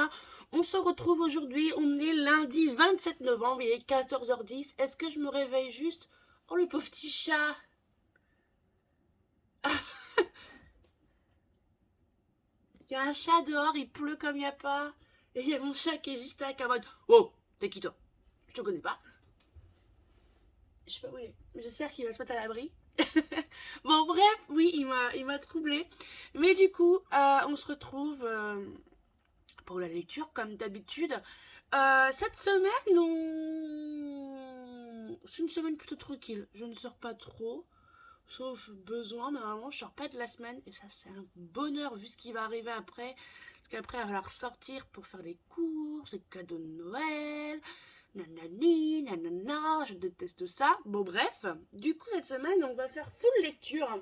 Anna. On se retrouve aujourd'hui, on est lundi 27 novembre, il est 14h10. Est-ce que je me réveille juste? Oh le pauvre petit chat. Il y a un chat dehors, il pleut comme il n'y a pas. Et il y a mon chat qui est juste là, en mode oh, t'es qui toi? Je te connais pas. Je sais pas où il est, mais j'espère qu'il va se mettre à l'abri. Bon bref, oui, il m'a troublé. Mais du coup, on se retrouve pour la lecture comme d'habitude. Cette semaine, c'est une semaine plutôt tranquille. Je ne sors pas trop, sauf besoin, mais normalement je sors pas de la semaine et ça c'est un bonheur vu ce qui va arriver après. Parce qu'après il va falloir sortir pour faire les courses, les cadeaux de Noël, nanani, nanana, je déteste ça. Bon bref, du coup cette semaine on va faire full lecture.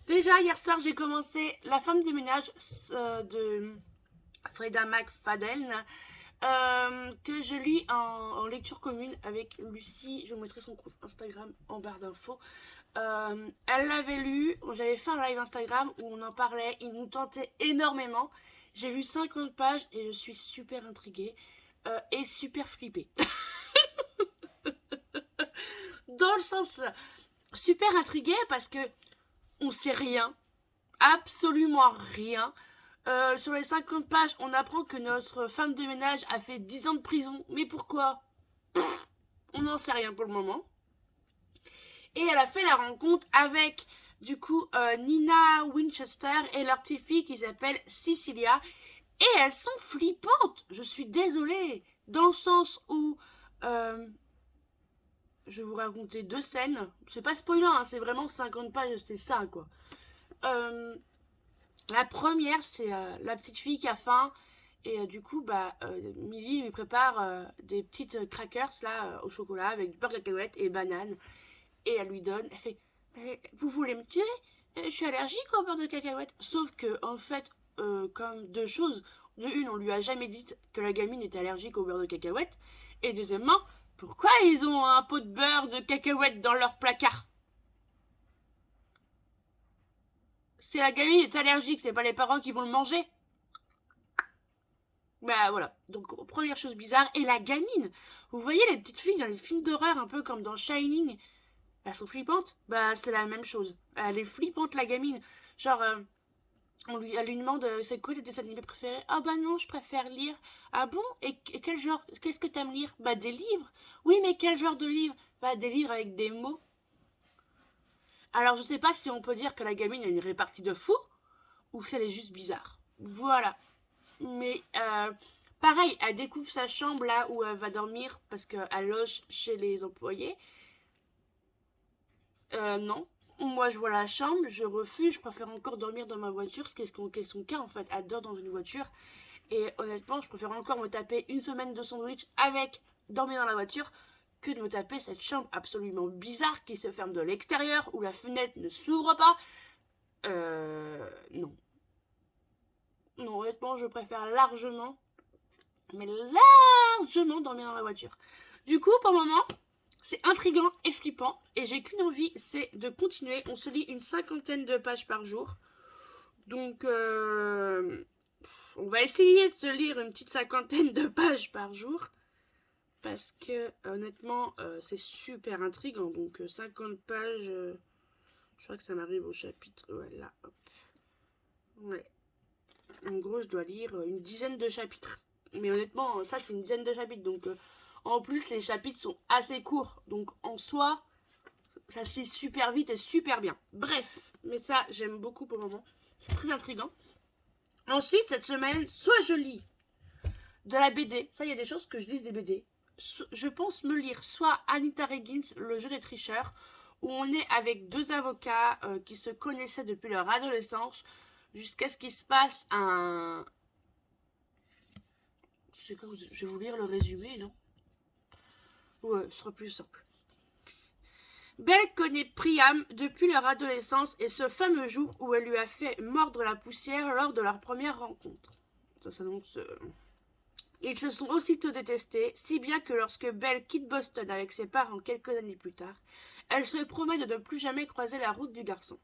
Déjà hier soir j'ai commencé La femme de ménage de Freda McFadden, que je lis en lecture commune avec Lucie. Je vous mettrai son compte Instagram en barre d'infos. Elle l'avait lu, j'avais fait un live Instagram où on en parlait, il nous tentait énormément. J'ai lu 50 pages et je suis super intriguée et super flippée. Dans le sens super intriguée parce que on sait rien, absolument rien. Sur les 50 pages, on apprend que notre femme de ménage a fait 10 ans de prison. Mais pourquoi? On n'en sait rien pour le moment. Et elle a fait la rencontre avec, du coup, Nina Winchester et leur petite fille qui s'appelle Cecilia. Et elles sont flippantes. Je suis désolée. Dans le sens où... je vais vous raconter deux scènes. C'est pas spoilant, hein, c'est vraiment 50 pages, c'est ça, quoi. La première, c'est la petite fille qui a faim. Et du coup, Millie lui prépare des petites crackers là au chocolat avec du beurre de cacahuète et banane. Et elle lui donne. Elle fait vous voulez me tuer? Je suis allergique au beurre de cacahuète. Sauf que, en fait, comme deux choses. De une, on lui a jamais dit que la gamine était allergique au beurre de cacahuète. Et deuxièmement, pourquoi ils ont un pot de beurre de cacahuète dans leur placard? Si la gamine est allergique, c'est pas les parents qui vont le manger. Bah voilà, donc première chose bizarre. Et la gamine, vous voyez les petites filles dans les films d'horreur, un peu comme dans Shining, elles sont flippantes. Bah c'est la même chose. Elle est flippante la gamine. Genre, elle lui demande c'est quoi tes dessins animés préférés? Ah bah non, je préfère lire. Ah bon? Et quel genre? Qu'est-ce que t'aimes lire? Bah des livres. Oui, mais quel genre de livres? Bah des livres avec des mots. Alors je sais pas si on peut dire que la gamine a une répartie de fou ou si elle est juste bizarre. Voilà. Mais pareil, elle découvre sa chambre là où elle va dormir parce qu'elle loge chez les employés. Non. Moi, je vois la chambre, je refuse, je préfère encore dormir dans ma voiture, ce qui est son cas en fait. Elle dort dans une voiture. Et honnêtement, je préfère encore me taper une semaine de sandwich avec dormir dans la voiture que de me taper cette chambre absolument bizarre qui se ferme de l'extérieur, où la fenêtre ne s'ouvre pas. Non. Non, honnêtement, je préfère largement, mais largement dormir dans la voiture. Du coup, pour le moment, c'est intriguant et flippant. Et j'ai qu'une envie, c'est de continuer. On se lit une cinquantaine de pages par jour. Donc, on va essayer de se lire une petite cinquantaine de pages par jour. Parce que, honnêtement, c'est super intriguant. Donc, 50 pages, je crois que ça m'arrive au chapitre. Voilà, hop. Ouais. En gros, je dois lire une dizaine de chapitres. Mais honnêtement, ça, c'est une dizaine de chapitres. Donc, en plus, les chapitres sont assez courts. Donc, en soi, ça se lit super vite et super bien. Bref, mais ça, j'aime beaucoup pour le moment. C'est très intriguant. Ensuite, cette semaine, soit je lis de la BD. Ça, il y a des choses que je lise des BD. Je pense me lire soit Anita Higgins, Le jeu des tricheurs, où on est avec deux avocats qui se connaissaient depuis leur adolescence jusqu'à ce qu'il se passe un... Je vais vous lire le résumé, non? Ouais, ce sera plus simple. Belle connaît Priam depuis leur adolescence et ce fameux jour où elle lui a fait mordre la poussière lors de leur première rencontre. Ça s'annonce... Ils se sont aussitôt détestés, si bien que lorsque Belle quitte Boston avec ses parents quelques années plus tard, elle se promet de ne plus jamais croiser la route du garçon.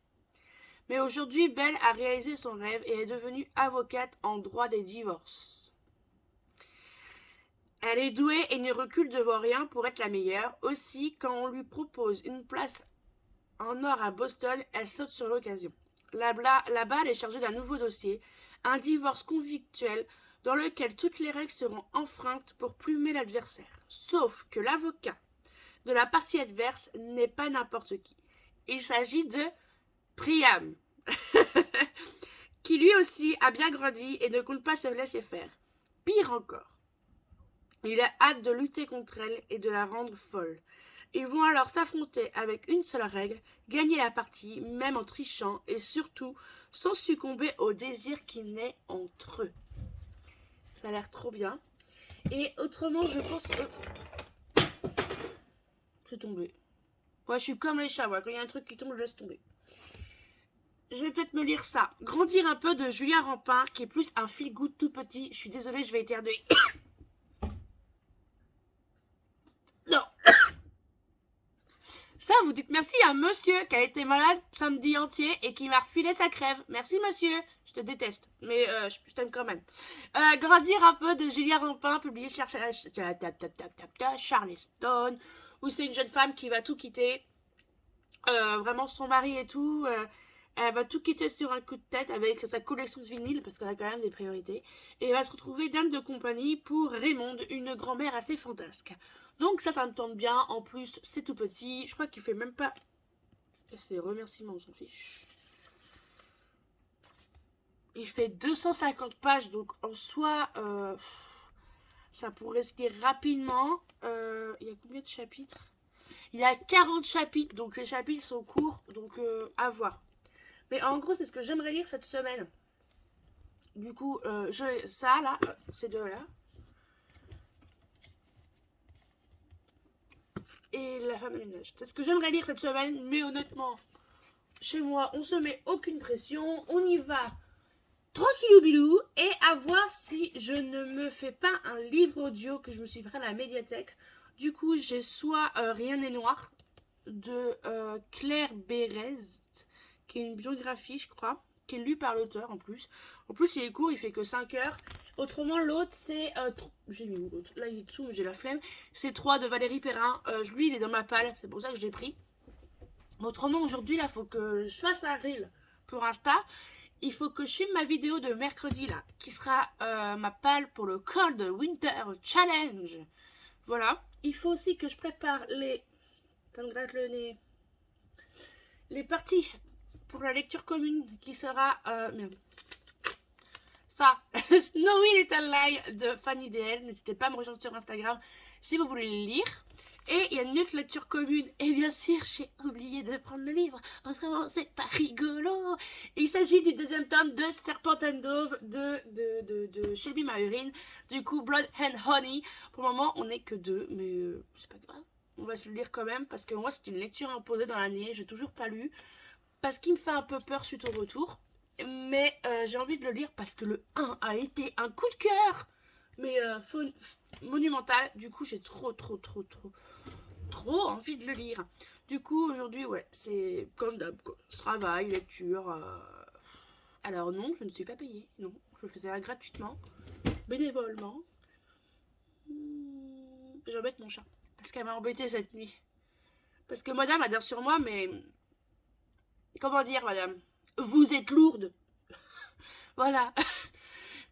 Mais aujourd'hui, Belle a réalisé son rêve et est devenue avocate en droit des divorces. Elle est douée et ne recule devant rien pour être la meilleure. Aussi, quand on lui propose une place en or à Boston, elle saute sur l'occasion. Là-bas, elle est chargée d'un nouveau dossier, un divorce convictuel dans lequel toutes les règles seront enfreintes pour plumer l'adversaire. Sauf que l'avocat de la partie adverse n'est pas n'importe qui. Il s'agit de Priam, qui lui aussi a bien grandi et ne compte pas se laisser faire. Pire encore, il a hâte de lutter contre elle et de la rendre folle. Ils vont alors s'affronter avec une seule règle, gagner la partie, même en trichant, et surtout sans succomber au désir qui naît entre eux. Ça a l'air trop bien. Et autrement, je pense que... C'est tombé. Ouais, je suis comme les chats, ouais. Quand il y a un truc qui tombe, je laisse tomber. Je vais peut-être me lire ça. Grandir un peu de Julia Rampin, qui est plus un feel-good tout petit. Je suis désolée, je vais éternuer. Non. Ça, vous dites merci à un monsieur qui a été malade samedi entier et qui m'a refilé sa crève. Merci monsieur. Je te déteste, mais je t'aime quand même. Grandir un peu de Julia Rampin, publié chez Charleston, où c'est une jeune femme qui va tout quitter. Vraiment son mari et tout. Elle va tout quitter sur un coup de tête avec sa collection de vinyles, parce qu'elle a quand même des priorités. Et elle va se retrouver dame de compagnie pour Raymonde, une grand-mère assez fantasque. Donc ça me tente bien. En plus, c'est tout petit. Je crois qu'il fait même pas... C'est les remerciements, on s'en fiche. Il fait 250 pages, donc en soi, ça pourrait se lire rapidement. Il y a combien de chapitres? Il y a 40 chapitres, donc les chapitres sont courts, donc à voir. Mais en gros, c'est ce que j'aimerais lire cette semaine. Du coup, ça là, ces deux-là. Et la femme de ménage. C'est ce que j'aimerais lire cette semaine, mais honnêtement, chez moi, on se met aucune pression, on y va tranquillou bilou, et à voir si je ne me fais pas un livre audio que je me suis fait à la médiathèque. Du coup, j'ai soit Rien n'est noir de Claire Bérez, qui est une biographie, je crois, qui est lue par l'auteur en plus. En plus, il est court, il fait que 5 heures. Autrement, l'autre, c'est... j'ai mis où l'autre? Là, il est dessous, mais j'ai la flemme. C'est 3 de Valérie Perrin. Lui, il est dans ma palle, c'est pour ça que je l'ai pris. Autrement, aujourd'hui, là, il faut que je fasse un reel pour Insta. Il faut que je filme ma vidéo de mercredi, là, qui sera ma palle pour le Cold Winter Challenge. Voilà. Il faut aussi que je prépare les... Ça me gratte le nez. Les parties pour la lecture commune qui sera... merde. Ça, Snowy Little Lie de Fanny DL. N'hésitez pas à me rejoindre sur Instagram si vous voulez le lire. Et il y a une autre lecture commune. Et bien sûr, j'ai oublié de prendre le livre. Autrement, c'est pas rigolo. Il s'agit du deuxième tome de Serpent and Dove de Shelby Maureen. Du coup, Blood and Honey. Pour le moment, on n'est que 2, mais c'est pas grave. On va se le lire quand même parce que moi, c'est une lecture imposée dans l'année. J'ai toujours pas lu. Parce qu'il me fait un peu peur suite au retour. Mais j'ai envie de le lire parce que le 1 a été un coup de cœur. Mais monumental. Du coup, j'ai trop envie de le lire. Du coup, aujourd'hui, ouais, c'est comme d'hab, travail, lecture. Alors non, je ne suis pas payée. Non, je faisais ça gratuitement, bénévolement. J'embête mon chat parce qu'elle m'a embêtée cette nuit. Parce que madame a dire sur moi, mais comment dire, madame, vous êtes lourde. Voilà.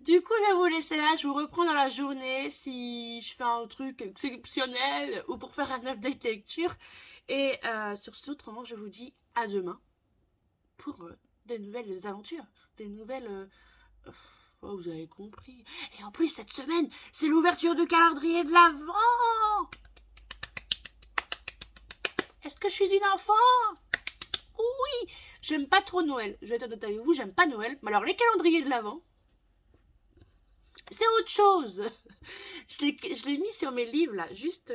Du coup, je vais vous laisser là. Je vous reprends dans la journée si je fais un truc exceptionnel ou pour faire un update lecture. Et sur ce, autrement, je vous dis à demain pour des nouvelles aventures. Des nouvelles... oh, vous avez compris. Et en plus, cette semaine, c'est l'ouverture du calendrier de l'Avent. Est-ce que je suis une enfant? Oui. J'aime pas trop Noël. Je vais être honnête avec vous, j'aime pas Noël. Mais alors, les calendriers de l'Avent, c'est autre chose. Je l'ai mis sur mes livres, là. Juste...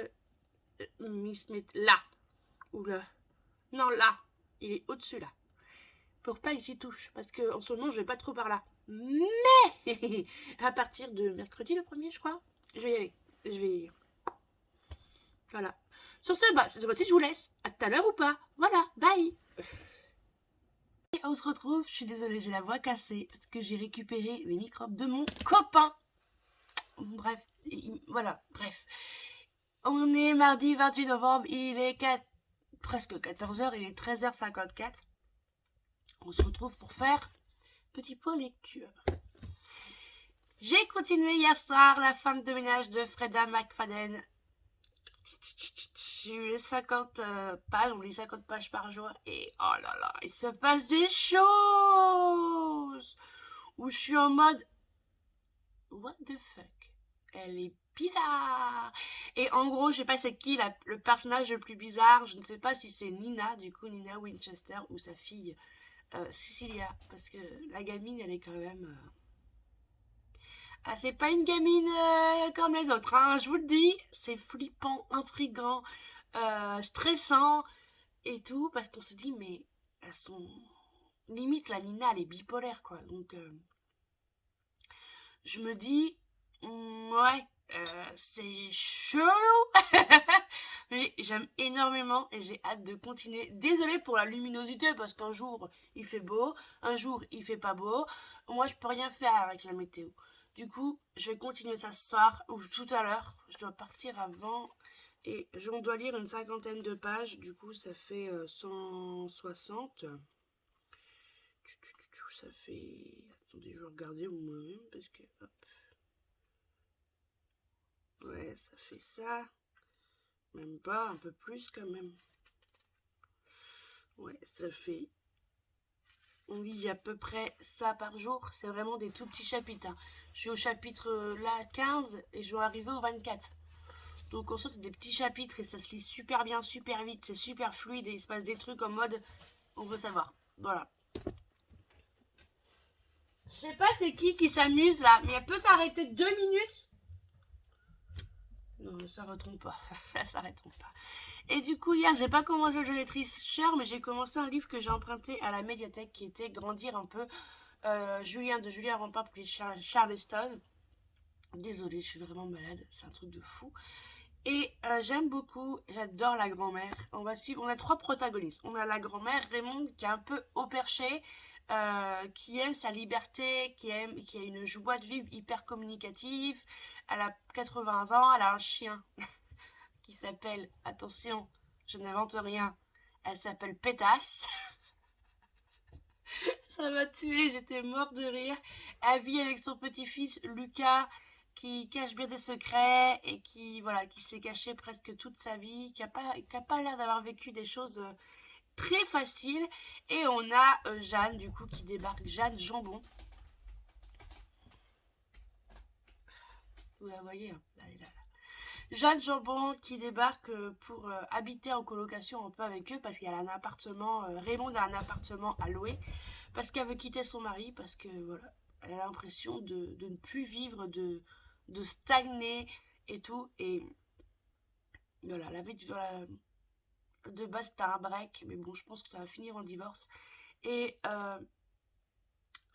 là. Ou là. Non, là. Il est au-dessus, là. Pour pas que j'y touche. Parce qu'en ce moment, je vais pas trop par là. Mais à partir de mercredi, le 1er, je crois, je vais y aller. Je vais y aller. Voilà. Sur ce, bah, cette fois-ci, je vous laisse. À tout à l'heure ou pas. Voilà. Bye. Et on se retrouve. Je suis désolée, j'ai la voix cassée. Parce que j'ai récupéré les microbes de mon copain. Bref, voilà, bref. On est mardi 28 novembre, il est presque 14h, il est 13h54. On se retrouve pour faire petit point lecture. J'ai continué hier soir La femme de ménage de Freda McFadden. J'ai eu les 50 pages, on lit 50 pages par jour et oh là là, il se passe des choses où je suis en mode what the fuck, elle est bizarre. Et en gros, je sais pas c'est qui le personnage le plus bizarre, je ne sais pas si c'est Nina, du coup Nina Winchester, ou sa fille Cecilia, parce que la gamine elle est quand même... Ah, c'est pas une gamine comme les autres, hein, je vous le dis, c'est flippant, intriguant, stressant et tout, parce qu'on se dit, mais elles sont... Limite, la Nina, elle est bipolaire, quoi. Donc, je me dis, ouais, c'est chelou, mais j'aime énormément et j'ai hâte de continuer. Désolée pour la luminosité, parce qu'un jour, il fait beau, un jour, il fait pas beau. Moi, je peux rien faire avec la météo. Du coup, je vais continuer ça ce soir ou tout à l'heure. Je dois partir avant et on dois lire une 50aine de pages. Du coup, ça fait 160. Ça fait... Attendez, je vais regarder moi-même parce que... Hop. Ouais, ça fait ça. Même pas, un peu plus quand même. Ouais, ça fait... On lit à peu près ça par jour. C'est vraiment des tout petits chapitres. Hein. Je suis au chapitre là 15 et je dois arriver au 24. Donc en soi, c'est des petits chapitres et ça se lit super bien, super vite. C'est super fluide et il se passe des trucs en mode on veut savoir. Voilà. Je sais pas c'est qui s'amuse là, mais elle peut s'arrêter 2 minutes. Non, ça retombe pas. Ça s'arrêteront pas. Et du coup, hier, j'ai pas commencé le jeu des tricheurs, mais j'ai commencé un livre que j'ai emprunté à la médiathèque qui était Grandir un peu. Julien Rampart pour les Charleston. Désolée, je suis vraiment malade, c'est un truc de fou. Et j'aime beaucoup, j'adore la grand-mère. On a 3 protagonistes. On a la grand-mère Raymond qui est un peu au perché, qui aime sa liberté, qui a une joie de vivre hyper communicative. Elle a 80 ans, elle a un chien qui s'appelle, attention, je n'invente rien, elle s'appelle Pétasse. Ça m'a tuée, j'étais morte de rire. Elle vit avec son petit-fils Lucas qui cache bien des secrets et qui s'est caché presque toute sa vie, qui a pas l'air d'avoir vécu des choses très faciles. Et on a Jeanne du coup qui débarque, Jeanne Jambon. Vous la voyez, hein, là. Jeanne Jambon qui débarque pour habiter en colocation un peu avec eux parce qu'il y a un appartement, Raymond a un appartement à louer parce qu'elle veut quitter son mari parce que voilà, elle a l'impression de ne plus vivre, de stagner et tout. Et voilà, la vie de base c'était un break, mais bon, je pense que ça va finir en divorce. Et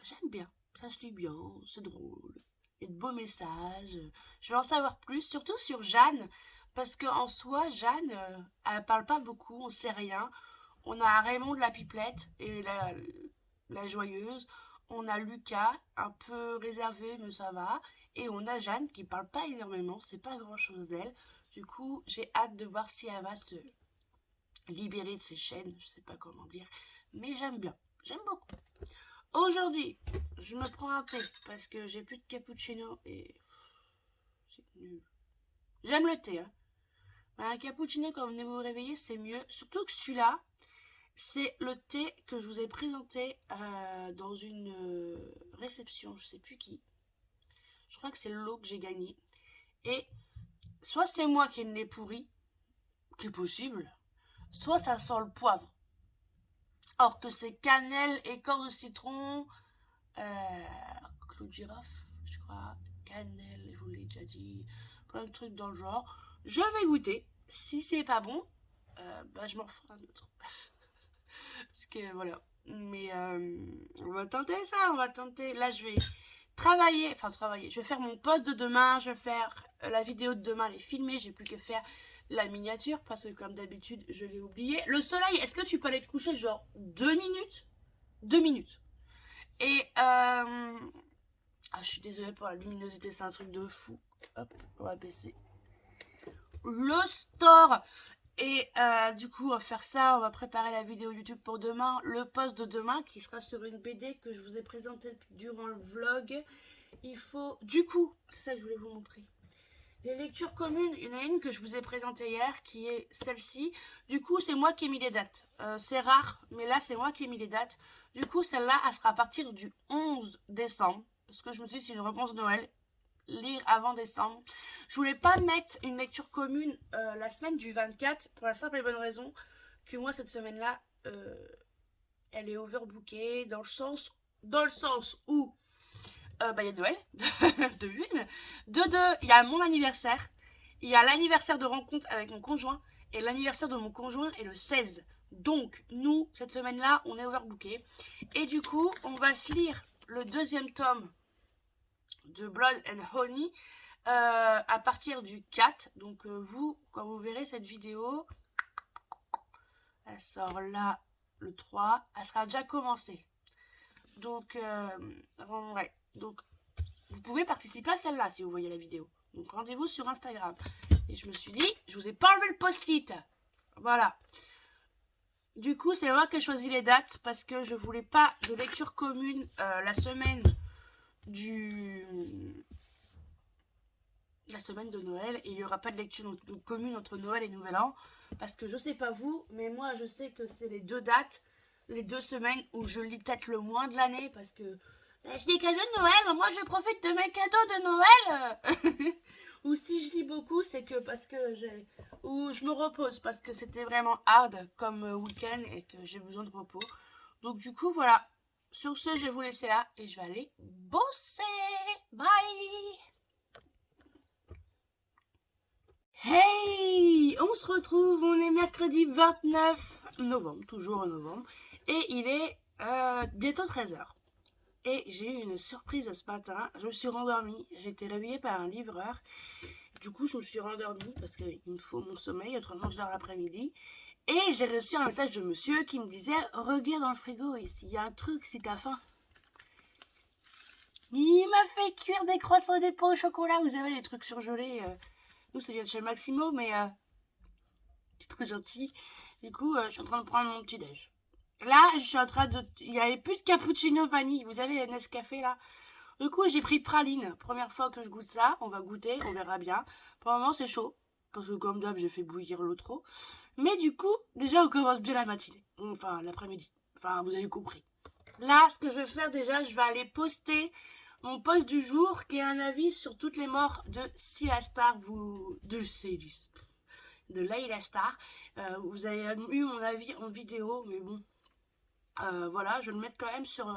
j'aime bien, ça se lit bien, c'est drôle. Et de beaux messages. Je veux en savoir plus, surtout sur Jeanne, parce qu'en soi, Jeanne, elle parle pas beaucoup, on sait rien. On a Raymond de la pipelette et la joyeuse. On a Lucas, un peu réservé, mais ça va. Et on a Jeanne qui parle pas énormément, c'est pas grand chose d'elle. Du coup, j'ai hâte de voir si elle va se libérer de ses chaînes, je sais pas comment dire. Mais j'aime bien, j'aime beaucoup. Aujourd'hui, je me prends un thé parce que j'ai plus de cappuccino et c'est nul. J'aime le thé, hein. Mais un cappuccino quand vous venez vous réveiller, c'est mieux. Surtout que celui-là, c'est le thé que je vous ai présenté dans une réception, je sais plus qui. Je crois que c'est le lot que j'ai gagné. Et soit c'est moi qui l'ai pourri, qui est possible, soit ça sent le poivre. Or que c'est cannelle, écorce de citron, clou de girafe, je crois, cannelle, je vous l'ai déjà dit, plein de trucs dans le genre. Je vais goûter. Si c'est pas bon, je m'en ferai un autre. Parce que voilà. Mais on va tenter ça, on va tenter. Là, je vais travailler. Je vais faire mon post de demain, je vais faire la vidéo de demain, les filmer. J'ai plus que faire la miniature parce que comme d'habitude, je l'ai oublié. Le soleil, est-ce que tu peux aller te coucher genre 2 minutes 2 minutes. Et Ah, je suis désolée pour la luminosité, c'est un truc de fou. Hop, on va baisser le store. Et du coup, on va faire ça, on va préparer la vidéo YouTube pour demain, le post de demain qui sera sur une BD que je vous ai présentée durant le vlog. Il faut, du coup, c'est ça que je voulais vous montrer. Les lectures communes, il y en a une que je vous ai présentée hier qui est celle-ci. Du coup, c'est moi qui ai mis les dates. C'est rare, mais là, c'est moi qui ai mis les dates. Du coup, celle-là, elle sera à partir du 11 décembre. Parce que je me suis dit, c'est une réponse de Noël. Lire avant décembre. Je voulais pas mettre une lecture commune la semaine du 24 pour la simple et bonne raison que moi, cette semaine-là, elle est overbookée dans le sens où il y a Noël, de une. De deux, il y a mon anniversaire. Il y a l'anniversaire de rencontre avec mon conjoint. Et l'anniversaire de mon conjoint est le 16. Donc, nous, cette semaine-là, on est overbooké. Et du coup, on va se lire le deuxième tome de Blood and Honey à partir du 4. Donc, vous, quand vous verrez cette vidéo, elle sort là le 3. Elle sera déjà commencée. Donc, ouais. Donc, vous pouvez participer à celle-là si vous voyez la vidéo. Donc rendez-vous sur Instagram. Et je me suis dit, je vous ai pas enlevé le post-it. Voilà. Du coup, c'est moi qui ai choisi les dates parce que je voulais pas de lecture commune la semaine de Noël. Et il n'y aura pas de lecture commune entre Noël et Nouvel An. Parce que je sais pas vous, mais moi je sais que c'est les deux dates, les 2 semaines où je lis peut-être le moins de l'année parce que j'ai des cadeaux de Noël, mais moi je profite de mes cadeaux de Noël. Ou si je lis beaucoup, c'est que parce que ou je me repose parce que c'était vraiment hard comme week-end et que j'ai besoin de repos. Donc du coup, voilà. Sur ce, je vais vous laisser là et je vais aller bosser. Bye. Hey, on se retrouve, on est mercredi 29 novembre, toujours en novembre, et il est bientôt 13h. Et j'ai eu une surprise ce matin. Je me suis rendormie. J'ai été réveillée par un livreur. Du coup, je me suis rendormie parce qu'il me faut mon sommeil. Autrement, je dors l'après-midi. Et j'ai reçu un message de monsieur qui me disait regarde dans le frigo, ici, il y a un truc si t'as faim. Il m'a fait cuire des croissants et des pains au chocolat. Vous avez les trucs surgelés. Nous, ça vient de chez Maximo, mais c'est très gentil. Du coup, je suis en train de prendre mon petit-déj. Là, je suis en train de... Il n'y avait plus de cappuccino vanille. Vous avez Nescafé, là. Du coup, j'ai pris praline. Première fois que je goûte ça. On va goûter, on verra bien. Pour le moment, c'est chaud. Parce que comme d'hab, j'ai fait bouillir l'eau trop. Mais du coup, déjà, on commence bien la matinée. Enfin, l'après-midi. Enfin, vous avez compris. Là, ce que je vais faire déjà, je vais aller poster mon post du jour, qui est un avis sur toutes les morts de Silastar, de Layla Star. Vous avez eu mon avis en vidéo, mais bon, voilà, je vais le mettre quand même sur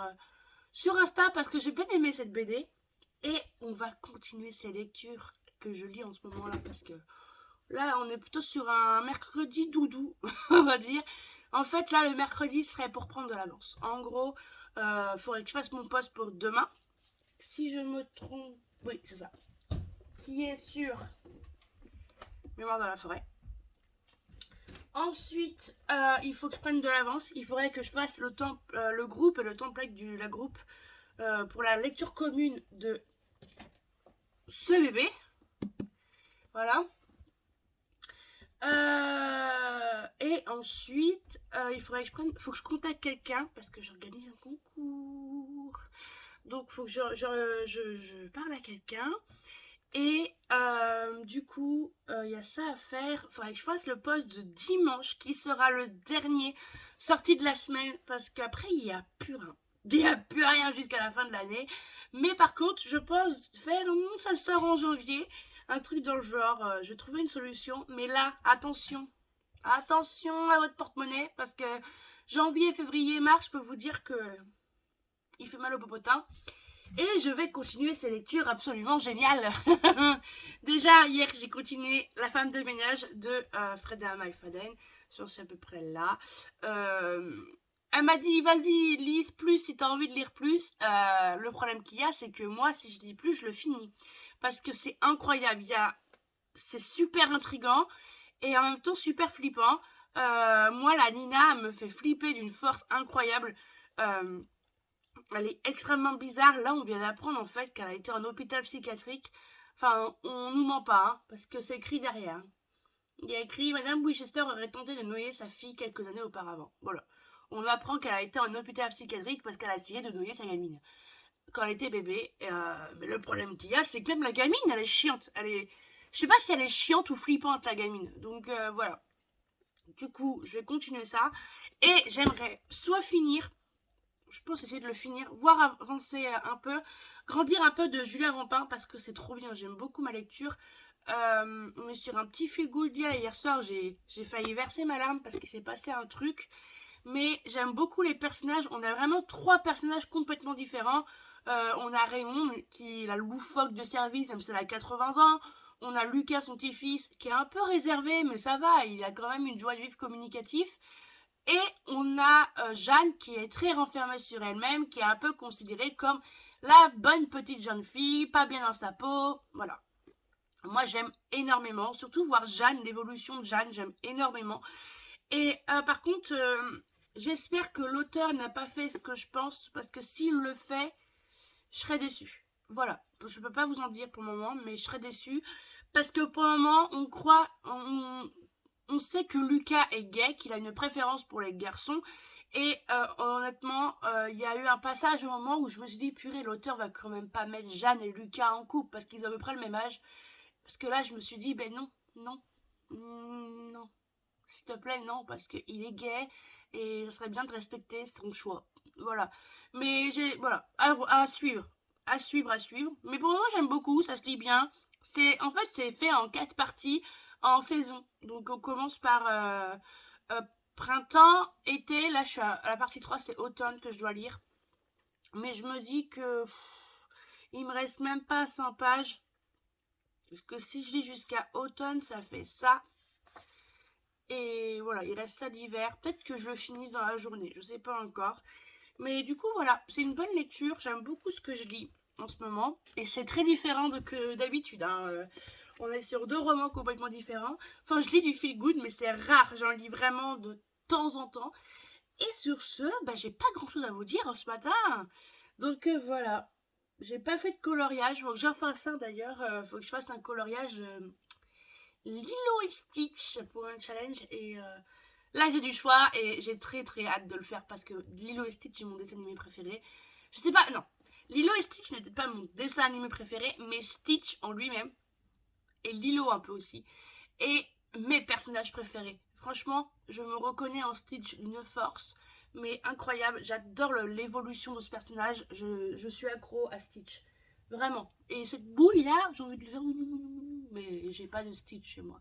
Insta parce que j'ai bien aimé cette BD. Et on va continuer ces lectures que je lis en ce moment-là parce que là, on est plutôt sur un mercredi doudou, on va dire. En fait, là, le mercredi serait pour prendre de l'avance. En gros, il faudrait que je fasse mon post pour demain. Si je me trompe, oui, c'est ça. Qui est sur Mémoire de la forêt. Ensuite, il faut que je prenne de l'avance. Il faudrait que je fasse le groupe et le template de la groupe pour la lecture commune de ce bébé. Voilà. Et ensuite, il faudrait que faut que je contacte quelqu'un parce que j'organise un concours. Donc, il faut que je parle à quelqu'un. Et du coup, il y a ça à faire. Il faudrait que je fasse le post de dimanche qui sera le dernier sorti de la semaine parce qu'après, il n'y a plus rien. Il n'y a plus rien jusqu'à la fin de l'année. Mais par contre, je pense faire, ça sort en janvier. Un truc dans le genre, je vais trouver une solution. Mais là, attention. Attention à votre porte-monnaie parce que janvier, février, mars, je peux vous dire que il fait mal au popotin. Et je vais continuer ces lectures absolument géniales. Déjà, hier, j'ai continué La femme de ménage de Freda McFadden. J'en suis à peu près là. Elle m'a dit, vas-y, lise plus si t'as envie de lire plus. Le problème qu'il y a, c'est que moi, si je lis plus, je le finis. Parce que c'est incroyable. C'est super intriguant et en même temps super flippant. Moi, la Nina me fait flipper d'une force incroyable. Elle est extrêmement bizarre. Là, on vient d'apprendre en fait qu'elle a été en hôpital psychiatrique. Enfin, on nous ment pas, hein, parce que c'est écrit derrière. Il y a écrit Madame Winchester aurait tenté de noyer sa fille quelques années auparavant. Voilà. On apprend qu'elle a été en hôpital psychiatrique parce qu'elle a essayé de noyer sa gamine quand elle était bébé. Mais le problème qu'il y a, c'est que même la gamine, elle est chiante. Je sais pas si elle est chiante ou flippante, la gamine. Donc voilà. Du coup, je vais continuer ça. Et j'aimerais soit finir, je pense essayer de le finir, voire avancer un peu, grandir un peu de Julien Rampin parce que c'est trop bien. J'aime beaucoup ma lecture. On est sur un petit feel good là. Hier soir, j'ai failli verser ma larme parce qu'il s'est passé un truc. Mais j'aime beaucoup les personnages. On a vraiment 3 personnages complètement différents. On a Raymond qui est la loufoque de service, même si elle a 80 ans. On a Lucas, son petit-fils, qui est un peu réservé, mais ça va, il a quand même une joie de vivre communicatif. Et on a Jeanne qui est très renfermée sur elle-même, qui est un peu considérée comme la bonne petite jeune fille, pas bien dans sa peau. Voilà. Moi, j'aime énormément, surtout voir Jeanne, l'évolution de Jeanne, j'aime énormément. Et par contre, j'espère que l'auteur n'a pas fait ce que je pense, parce que s'il le fait, je serais déçue. Voilà, je peux pas vous en dire pour le moment, mais je serais déçue, parce que pour le moment, on sait que Lucas est gay, qu'il a une préférence pour les garçons, et honnêtement, il y a eu un passage au moment où je me suis dit, purée, l'auteur va quand même pas mettre Jeanne et Lucas en couple, parce qu'ils ont à peu près le même âge. Parce que là, je me suis dit, ben non, non, non. S'il te plaît, non, parce qu'il est gay et ça serait bien de respecter son choix. Voilà. Mais voilà, à suivre. À suivre, à suivre. Mais pour le moment, j'aime beaucoup, ça se lit bien. En fait, c'est fait en 4 parties en saison. Donc, on commence par euh, printemps, été. Là, je suis à la partie 3, c'est automne que je dois lire. Mais je me dis que il me reste même pas 100 pages. Parce que si je lis jusqu'à automne, ça fait ça. Et voilà, il reste ça d'hiver. Peut-être que je le finisse dans la journée, je sais pas encore. Mais du coup, voilà, c'est une bonne lecture. J'aime beaucoup ce que je lis en ce moment. Et c'est très différent que d'habitude. Hein. On est sur 2 romans complètement différents. Enfin, je lis du feel good, mais c'est rare. J'en lis vraiment de temps en temps. Et sur ce, bah, j'ai pas grand chose à vous dire ce matin. Donc voilà. J'ai pas fait de coloriage. Faut que j'en fasse un d'ailleurs. Faut que je fasse un coloriage Lilo et Stitch pour un challenge. Et là, j'ai du choix et j'ai très très hâte de le faire parce que Lilo et Stitch est mon dessin animé préféré. Je sais pas, non. Lilo et Stitch n'est peut-être pas mon dessin animé préféré, mais Stitch en lui-même, et Lilo un peu aussi, et mes personnages préférés. Franchement, je me reconnais en Stitch d'une force, mais incroyable. J'adore l'évolution de ce personnage. Je suis accro à Stitch. Vraiment. Et cette boule là, j'ai envie de le faire. Mais j'ai pas de Stitch chez moi.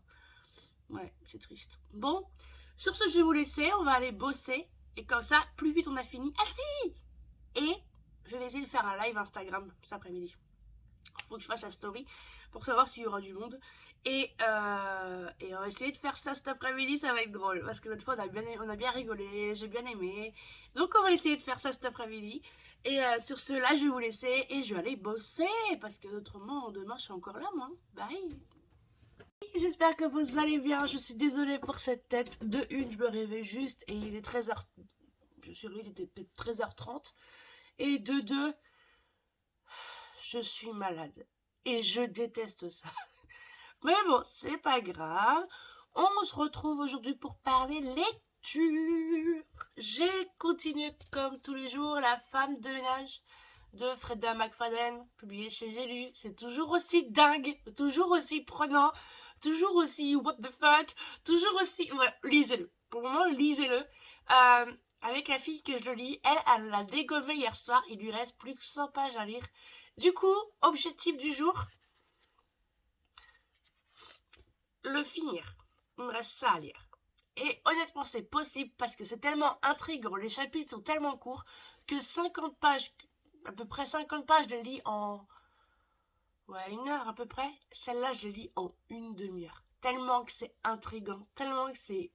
Ouais, c'est triste. Bon, sur ce, je vais vous laisser. On va aller bosser. Et comme ça, plus vite on a fini. Ah si! Et je vais essayer de faire un live Instagram cet après-midi. Faut que je fasse la story pour savoir s'il y aura du monde. Et on va essayer de faire ça cet après-midi, ça va être drôle. Parce que l'autre fois, on a bien rigolé, j'ai bien aimé. Donc on va essayer de faire ça cet après-midi. Et sur ce, là, je vais vous laisser et je vais aller bosser. Parce que autrement, demain, je suis encore là, moi. Bye! J'espère que vous allez bien. Je suis désolée pour cette tête. De une, je me réveille juste et il est 13h. Je suis réveillée, il était peut-être 13h30. Et de deux, je suis malade. Et je déteste ça. Mais bon, c'est pas grave. On se retrouve aujourd'hui pour parler lecture. J'ai continué comme tous les jours La femme de ménage de Freda McFadden, publié chez J'ai lu. C'est toujours aussi dingue, toujours aussi prenant, toujours aussi what the fuck, toujours aussi... Ouais, lisez-le. Pour le moment, lisez-le. Avec la fille que je le lis, elle l'a dégommé hier soir. Il lui reste plus que 100 pages à lire. Du coup, objectif du jour, le finir. Il me reste ça à lire. Et honnêtement, c'est possible parce que c'est tellement intriguant, les chapitres sont tellement courts que 50 pages, à peu près 50 pages, je les lis en... Ouais, 1 heure à peu près. Celle-là, je les lis en une demi-heure. Tellement que c'est intriguant, tellement que c'est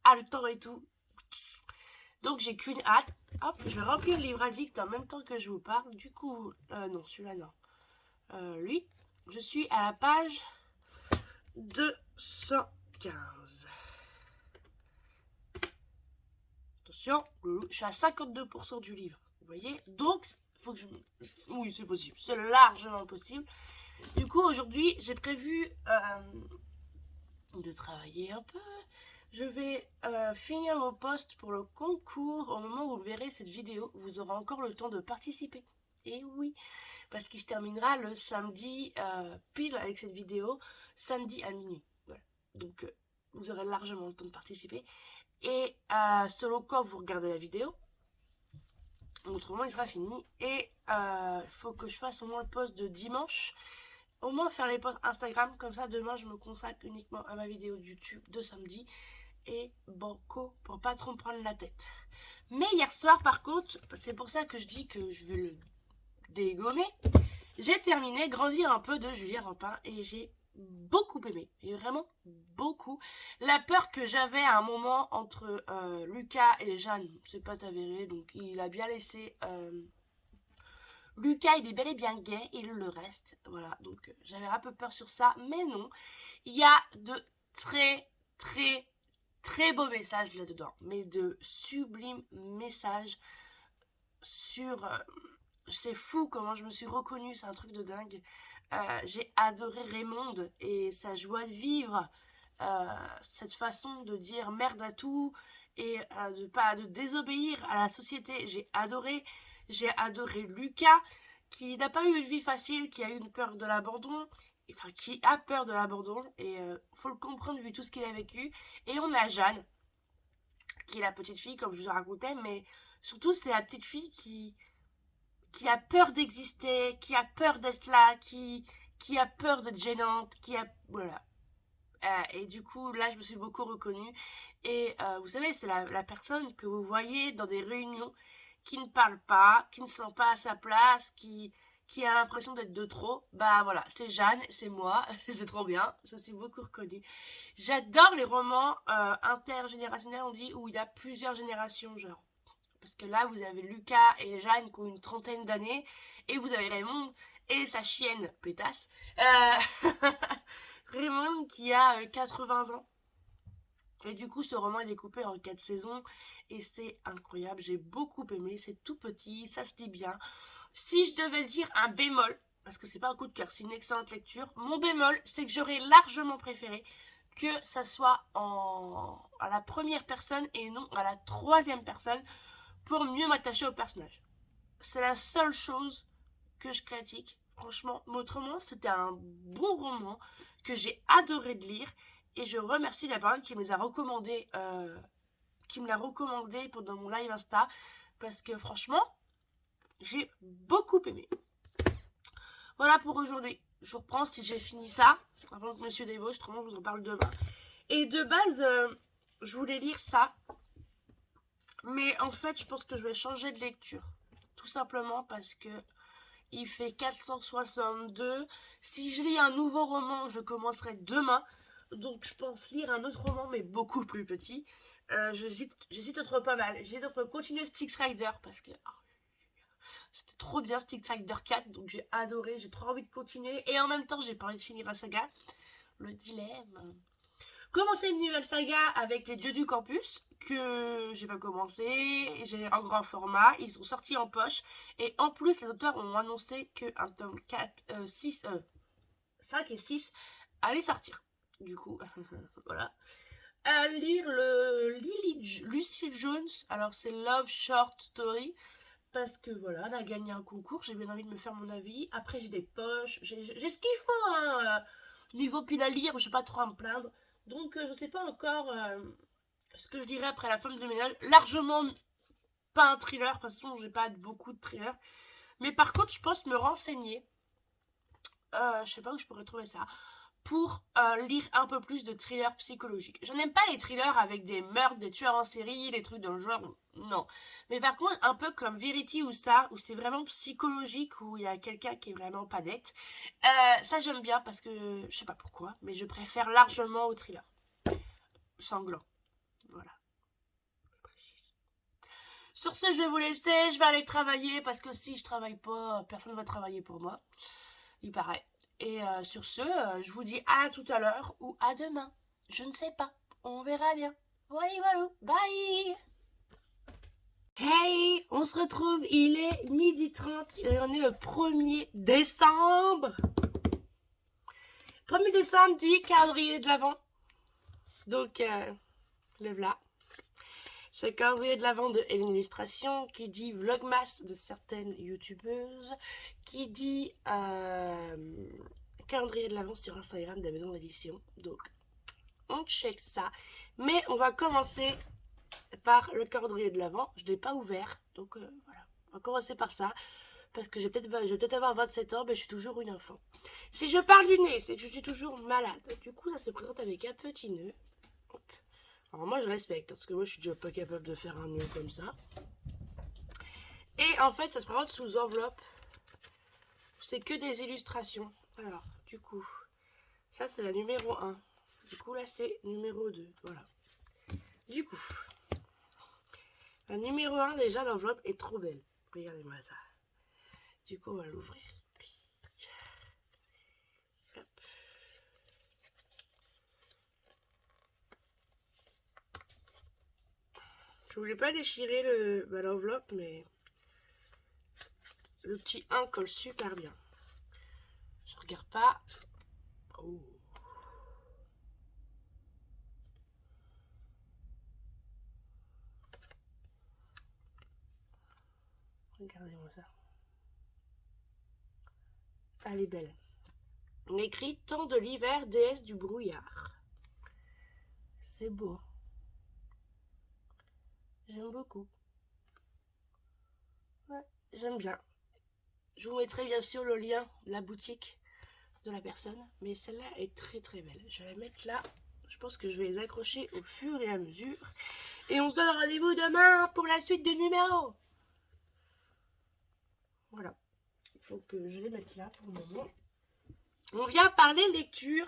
haletant et tout. Donc j'ai qu'une hâte. Hop, je vais remplir le livre addict en même temps que je vous parle. Du coup, non, celui-là, non. Lui, je suis à la page 215. Attention, je suis à 52% du livre. Vous voyez? Donc, faut que je... Oui, c'est possible. C'est largement possible. Du coup, aujourd'hui, j'ai prévu de travailler un peu. Je vais finir mon post pour le concours. Au moment où vous verrez cette vidéo, vous aurez encore le temps de participer. Et oui, parce qu'il se terminera le samedi pile avec cette vidéo, samedi à minuit. Voilà. Donc, vous aurez largement le temps de participer. Et selon quand vous regardez la vidéo, autrement il sera fini. Et il faut que je fasse au moins le post de dimanche. Au moins faire les posts Instagram, comme ça demain je me consacre uniquement à ma vidéo de YouTube de samedi. Et banco pour pas trop me prendre la tête. Mais hier soir par contre, c'est pour ça que je dis que je vais le dégommer. J'ai terminé Grandir un peu de Julien Rampin et j'ai beaucoup aimé, et vraiment beaucoup. La peur que j'avais à un moment entre Lucas et Jeanne, c'est pas avéré, donc il a bien laissé... Lucas, il est bel et bien gay, il le reste, voilà, donc j'avais un peu peur sur ça, mais non. Il y a de très, très, très beaux messages là-dedans, mais de sublimes messages sur... c'est fou comment je me suis reconnue, c'est un truc de dingue. J'ai adoré Raymond et sa joie de vivre, cette façon de dire merde à tout et de désobéir à la société. J'ai adoré Lucas qui n'a pas eu une vie facile, qui a eu une peur de l'abandon, enfin qui a peur de l'abandon et faut le comprendre vu tout ce qu'il a vécu. Et on a Jeanne qui est la petite fille comme je vous racontais, mais surtout c'est la petite fille qui a peur d'exister, qui a peur d'être là, qui a peur d'être gênante, qui a... Voilà. Et du coup, là, je me suis beaucoup reconnue. Et vous savez, c'est la personne que vous voyez dans des réunions qui ne parle pas, qui ne sent pas à sa place, qui a l'impression d'être de trop. Bah voilà, c'est Jeanne, c'est moi, c'est trop bien, je me suis beaucoup reconnue. J'adore les romans intergénérationnels, on dit, où il y a plusieurs générations, genre. Parce que là, vous avez Lucas et Jeanne qui ont une trentaine d'années. Et vous avez Raymond et sa chienne, pétasse. Raymond qui a 80 ans. Et du coup, ce roman est découpé en 4 saisons. Et c'est incroyable. J'ai beaucoup aimé. C'est tout petit. Ça se lit bien. Si je devais dire un bémol, parce que c'est pas un coup de cœur, c'est une excellente lecture. Mon bémol, c'est que j'aurais largement préféré que ça soit à la première personne et non à la troisième personne pour mieux m'attacher au personnage. C'est la seule chose que je critique, franchement. Mais autrement, c'était un bon roman que j'ai adoré de lire et je remercie la personne qui me les a recommandés, qui me l'a recommandé pendant mon live Insta parce que franchement, j'ai beaucoup aimé. Voilà pour aujourd'hui. Je vous reprends si j'ai fini ça avant que Monsieur débauche. Autrement, je vous en parle demain. Et de base, je voulais lire ça. Mais en fait, je pense que je vais changer de lecture. Tout simplement parce que il fait 462. Si je lis un nouveau roman, je commencerai demain. Donc je pense lire un autre roman, mais beaucoup plus petit. J'hésite entre pas mal. J'hésite entre continuer Styx Rider parce que c'était trop bien Styx Rider 4. Donc j'ai adoré, j'ai trop envie de continuer. Et en même temps, j'ai pas envie de finir la saga. Le dilemme. Commencer une nouvelle saga avec les dieux du campus que j'ai pas commencé, j'ai en grand format, ils sont sortis en poche et en plus les auteurs ont annoncé que un tome 4, 6, 5 et 6 allait sortir. Du coup, voilà. À lire le Lucy Jones, alors c'est Love Short Story, parce que voilà, on a gagné un concours, j'ai bien envie de me faire mon avis. Après j'ai des poches, j'ai ce qu'il faut, hein. Niveau pile à lire, je sais pas trop à me plaindre. Donc je sais pas encore ce que je dirais après la femme de ménage. Largement pas un thriller, de toute façon j'ai pas beaucoup de thrillers. Mais par contre je pense me renseigner, je sais pas où je pourrais trouver ça, pour lire un peu plus de thrillers psychologiques. Je n'aime pas les thrillers avec des meurtres, des tueurs en série, les trucs dans le genre, non. Mais par contre, un peu comme Verity ou ça, où c'est vraiment psychologique, où il y a quelqu'un qui est vraiment pas net, ça j'aime bien parce que, je sais pas pourquoi, mais je préfère largement au thriller. Sanglant. Voilà. Sur ce, je vais vous laisser, je vais aller travailler parce que si je travaille pas, personne ne va travailler pour moi. Il paraît. Et sur ce, je vous dis à tout à l'heure ou à demain. Je ne sais pas. On verra bien. Voilà, voilà. Bye! Hey, on se retrouve, il est 12h30 et on est le 1er décembre. 1er décembre dit calendrier de l'Avent. Donc, le voilà. C'est le calendrier de l'Avent de Hélène Illustration qui dit vlogmas de certaines youtubeuses, qui dit calendrier de l'Avent sur Instagram de la maison d'édition. Donc, on check ça. Mais on va commencer par le calendrier de l'Avent. Je ne l'ai pas ouvert, donc voilà. On va commencer par ça, parce que je vais peut-être avoir 27 ans, mais je suis toujours une enfant. Si je parle du nez, c'est que je suis toujours malade. Du coup, ça se présente avec un petit nœud. Hop. Alors moi, je respecte, parce que moi, je suis déjà pas capable de faire un nœud comme ça. Et en fait, ça se présente sous enveloppe. C'est que des illustrations. Alors, du coup, ça, c'est la numéro 1. Du coup, là, c'est numéro 2. Voilà. Du coup, la numéro 1, déjà, l'enveloppe est trop belle. Regardez-moi ça. Du coup, on va l'ouvrir. Hop. Je voulais pas déchirer l'enveloppe, mais le petit 1 colle super bien. Je regarde pas. Oh. Regardez-moi ça. Elle est belle. On écrit temps de l'hiver, déesse du brouillard. C'est beau. J'aime beaucoup. Ouais, j'aime bien. Je vous mettrai bien sûr le lien de la boutique de la personne, mais celle-là est très très belle. Je vais la mettre là. Je pense que je vais les accrocher au fur et à mesure. Et on se donne rendez-vous demain pour la suite du numéro. Voilà. Il faut que je les mette là pour le moment. On vient parler lecture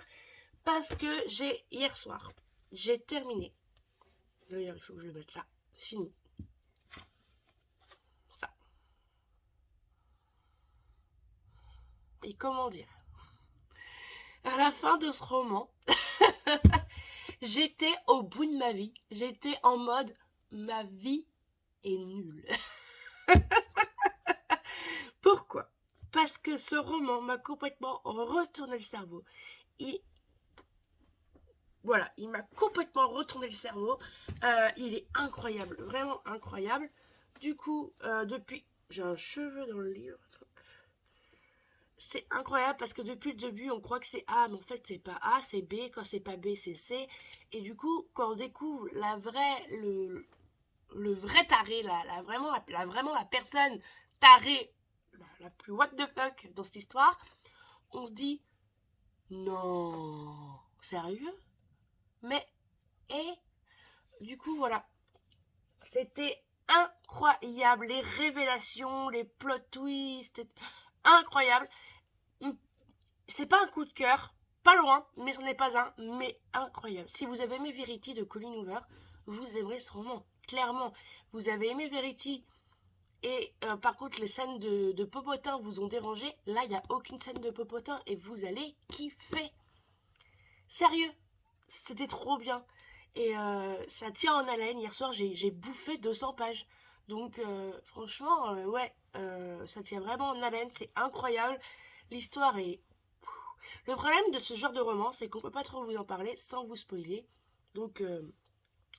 parce que hier soir, j'ai terminé. D'ailleurs, il faut que je le mette là. Fini. Ça. Et comment dire? À la fin de ce roman, j'étais au bout de ma vie. J'étais en mode, ma vie est nulle. Pourquoi? Parce que ce roman m'a complètement retourné le cerveau. Voilà, il m'a complètement retourné le cerveau. Il est incroyable, vraiment incroyable. Du coup, depuis... J'ai un cheveu dans le livre. C'est incroyable parce que depuis le début, on croit que c'est A, mais en fait, c'est pas A, c'est B. Quand c'est pas B, c'est C. Et du coup, quand on découvre le vrai taré, vraiment la personne tarée, la plus what the fuck dans cette histoire, on se dit, non, sérieux? Mais, et, du coup, voilà, c'était incroyable, les révélations, les plot twists, incroyable. C'est pas un coup de cœur, pas loin, mais ce n'est pas un, mais incroyable. Si vous avez aimé Verity de Colleen Hoover, vous aimerez ce roman, clairement. Vous avez aimé Verity et par contre les scènes de popotin vous ont dérangé, là il n'y a aucune scène de popotin et vous allez kiffer. Sérieux, c'était trop bien. Et ça tient en haleine. Hier soir j'ai bouffé 200 pages. Donc franchement, ouais, ça tient vraiment en haleine, c'est incroyable. L'histoire est... Le problème de ce genre de roman, c'est qu'on peut pas trop vous en parler sans vous spoiler. Donc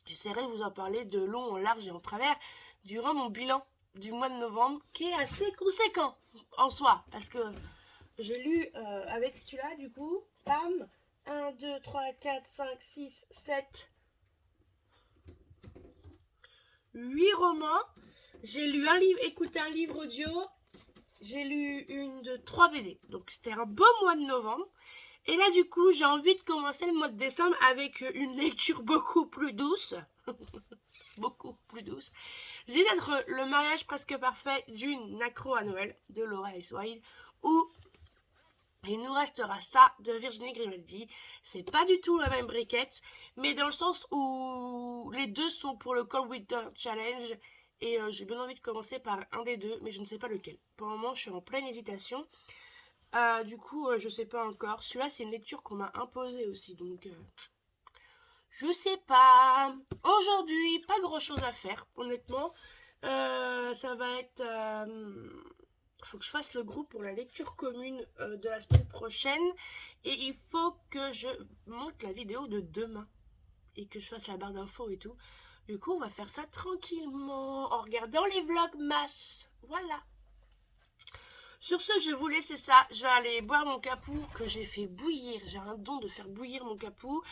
j'essaierai de vous en parler de long, en large et en travers durant mon bilan du mois de novembre, qui est assez conséquent en soi. Parce que j'ai lu avec celui-là, du coup, bam, 1, 2, 3, 4, 5, 6, 7, 8 romans. J'ai lu un livre, écouté un livre audio. J'ai lu 3 BD. Donc c'était un beau mois de novembre. Et là, du coup, j'ai envie de commencer le mois de décembre avec une lecture beaucoup plus douce. Beaucoup plus douce. J'ai d'être Le mariage presque parfait d'une accro à Noël de Laura S. Wilde, où il nous restera ça de Virginie Grimaldi. C'est pas du tout la même briquette, mais dans le sens où les deux sont pour le Cold Winter Challenge. Et j'ai bien envie de commencer par un des deux, mais je ne sais pas lequel. Pour le moment, je suis en pleine hésitation. Du coup, je sais pas encore. Celui-là, c'est une lecture qu'on m'a imposée aussi, donc je sais pas. Aujourd'hui, pas grand chose à faire, honnêtement. Ça va être... faut que je fasse le groupe pour la lecture commune de la semaine prochaine. Et il faut que je monte la vidéo de demain. Et que je fasse la barre d'infos et tout. Du coup, on va faire ça tranquillement en regardant les vlogmas. Voilà. Sur ce, je vais vous laisser ça. Je vais aller boire mon capou que j'ai fait bouillir. J'ai un don de faire bouillir mon capou.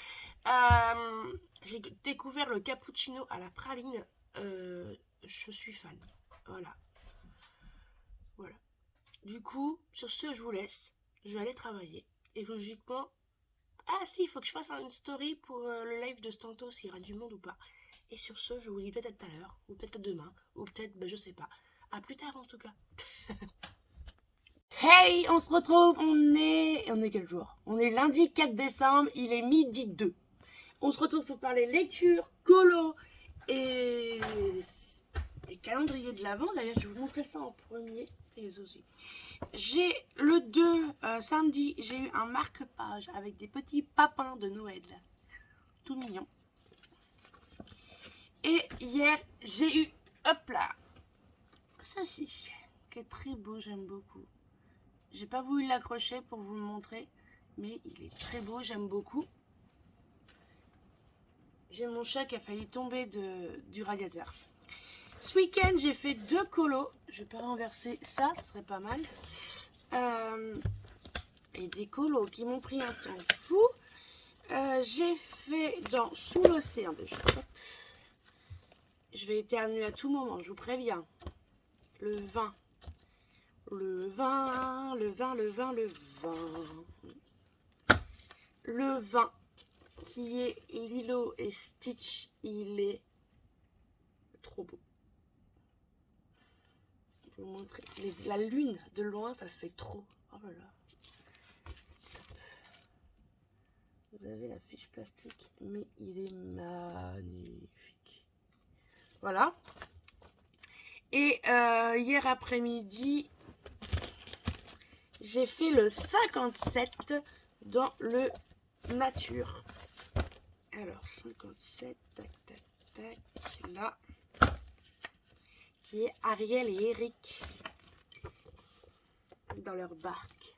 J'ai découvert le cappuccino à la praline. Je suis fan. Voilà. Voilà. Du coup, sur ce, je vous laisse. Je vais aller travailler. Et logiquement... Ah si, il faut que je fasse une story pour le live de Stanto, s'il y aura du monde ou pas. Et sur ce, je vous dis peut-être tout à l'heure, ou peut-être demain, ou peut-être, je sais pas. À plus tard en tout cas. Hey, on se retrouve, on est quel jour? On est lundi 4 décembre, il est midi 2. On se retrouve pour parler lecture, colo et calendrier de l'Avent. D'ailleurs, je vais vous montrer ça en premier. Et aussi. J'ai le 2 samedi, j'ai eu un marque-page avec des petits papins de Noël. Tout mignon. Et hier, j'ai eu, hop là, ceci, qui est très beau, j'aime beaucoup. J'ai pas voulu l'accrocher pour vous le montrer, mais il est très beau, j'aime beaucoup. J'ai mon chat qui a failli tomber du radiateur. Ce week-end, j'ai fait 2 colos. Je vais pas renverser ça, ça serait pas mal. Et des colos qui m'ont pris un temps fou. J'ai fait dans Sous l'océan déjà. Je vais éternuer à tout moment, je vous préviens. Le vin. Le vin, le vin, le vin, le vin. Le vin qui est Lilo et Stitch, il est trop beau. Je vais vous montrer. La lune de loin, ça le fait trop. Oh là là. Vous avez la fiche plastique, mais il est magnifique. Voilà. Et hier après-midi, j'ai fait le 57 dans le nature. Alors, 57, tac, tac, tac, là. Qui est Ariel et Eric dans leur barque.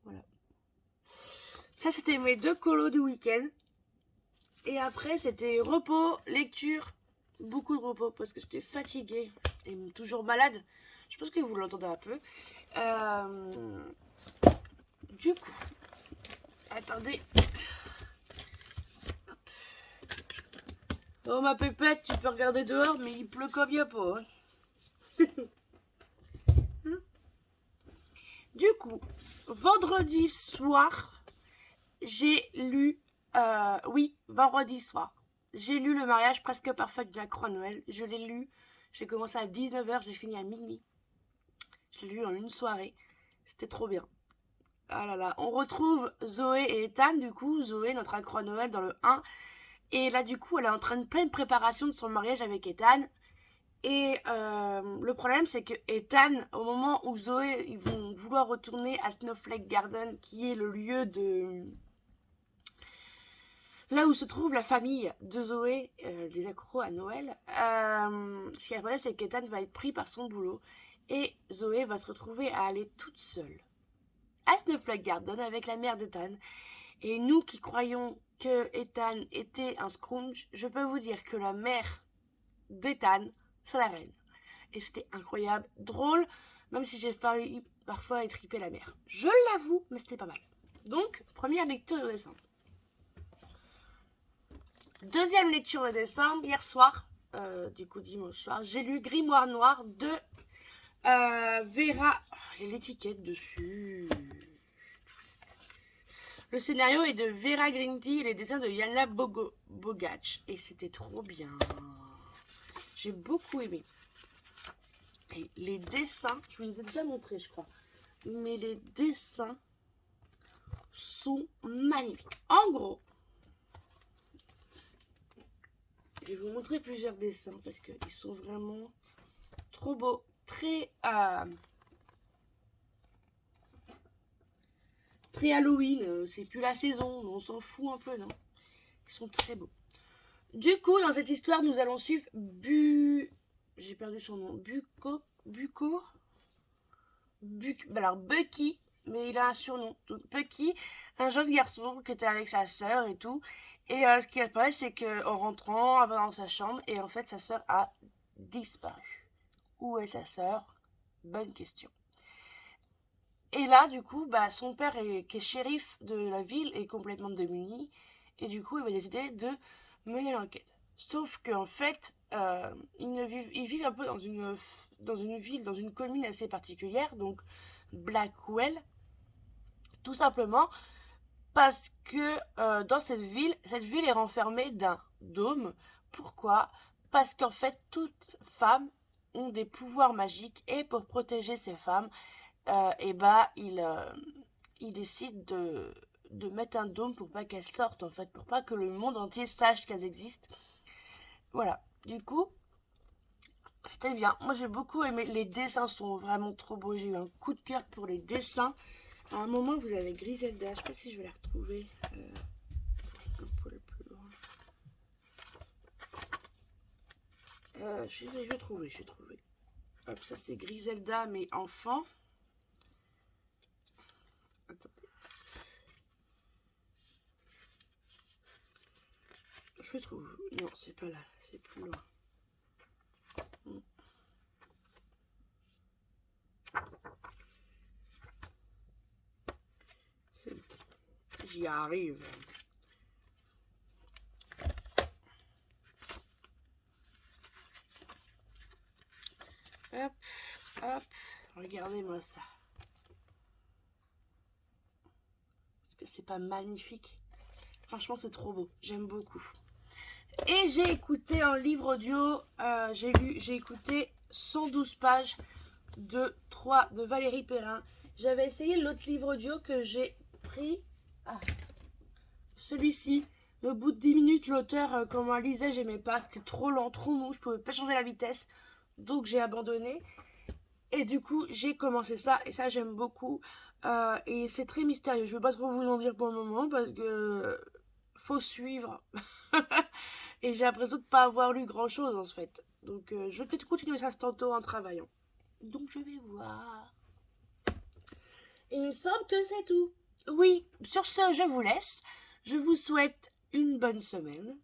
Voilà. Ça, c'était mes 2 colos du week-end. Et après, c'était repos, lecture, beaucoup de repos parce que j'étais fatiguée et toujours malade. Je pense que vous l'entendez un peu. Du coup, attendez. Oh ma pépette, tu peux regarder dehors, mais il pleut comme y'a pas. Hein. Du coup, vendredi soir, j'ai lu... oui, vendredi soir. J'ai lu Le mariage presque parfait de la Croix-Noël. Je l'ai lu. J'ai commencé à 19h, j'ai fini à minuit. Je l'ai lu en une soirée. C'était trop bien. Ah là là. On retrouve Zoé et Ethan, du coup. Zoé, notre Croix-Noël dans le 1. Et là, du coup, elle est en train de pleine préparation de son mariage avec Ethan. Et le problème, c'est que Ethan, au moment où Zoé, ils vont vouloir retourner à Snowflake Garden, qui est le lieu de... là où se trouve la famille de Zoé, des accros à Noël, ce qui arrive, c'est qu'Ethan va être pris par son boulot. Et Zoé va se retrouver à aller toute seule à Snowflake Garden avec la mère d'Ethan. Et nous qui croyons que Ethan était un Scrooge, je peux vous dire que la mère d'Ethan, c'est la reine. Et c'était incroyable, drôle, même si j'ai failli parfois étriper la mère. Je l'avoue, mais c'était pas mal. Donc, première lecture de décembre. Deuxième lecture de décembre, hier soir, du coup dimanche soir, j'ai lu Grimoire Noir de Vera... Oh, il y a l'étiquette dessus. Le scénario est de Vera Grinty et les dessins de Yana Bogac. Et c'était trop bien. J'ai beaucoup aimé. Et les dessins, je vous les ai déjà montrés, je crois. Mais les dessins sont magnifiques. En gros, je vais vous montrer plusieurs dessins parce qu'ils sont vraiment trop beaux. Très Halloween. C'est plus la saison, on s'en fout un peu, non? Ils sont très beaux. Du coup, dans cette histoire, nous allons suivre j'ai perdu son nom. Alors Bucky, mais il a un surnom. Donc Bucky, un jeune garçon qui était avec sa sœur et tout. Et ce qui apparaît, c'est qu'en rentrant, elle va dans sa chambre et en fait, sa sœur a disparu. Où est sa sœur? Bonne question. Et là, du coup, son père, qui est shérif de la ville, est complètement démuni. Et du coup, il va décider de mener l'enquête. Sauf qu'en fait, ils vivent un peu dans une ville, dans une commune assez particulière, donc Blackwell, tout simplement parce que dans cette ville est renfermée d'un dôme. Pourquoi? Parce qu'en fait, toutes femmes ont des pouvoirs magiques et pour protéger ces femmes, il décide de mettre un dôme pour pas qu'elles sortent en fait, pour pas que le monde entier sache qu'elles existent. Voilà, du coup, c'était bien. Moi j'ai beaucoup aimé, les dessins sont vraiment trop beaux, j'ai eu un coup de cœur pour les dessins. À un moment vous avez Griselda, je sais pas si je vais la retrouver. Un peu plus loin. Je vais trouver. Hop, ça c'est Griselda mais enfant. Attendez. Je trouve. Non, c'est pas là, c'est plus loin. J'y arrive. Hop, hop, regardez-moi ça. Est-ce que c'est pas magnifique? Franchement, c'est trop beau. J'aime beaucoup. Et j'ai écouté un livre audio. J'ai écouté 112 pages de Valérie Perrin. J'avais essayé l'autre livre audio que j'ai pris. Celui-ci. Au bout de 10 minutes, l'auteur, comment elle lisait, j'aimais pas. C'était trop lent, trop mou. Je pouvais pas changer la vitesse. Donc j'ai abandonné. Et du coup, j'ai commencé ça. Et ça, j'aime beaucoup. Et c'est très mystérieux. Je veux pas trop vous en dire pour le moment parce que faut suivre. Et j'ai l'impression de pas avoir lu grand chose en fait. Donc je vais peut-être continuer ça tantôt en travaillant. Donc je vais voir. Et il me semble que c'est tout. Oui, sur ce, je vous laisse. Je vous souhaite une bonne semaine.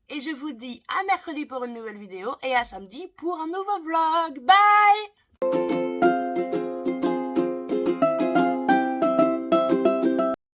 Et je vous dis à mercredi pour une nouvelle vidéo et à samedi pour un nouveau vlog. Bye!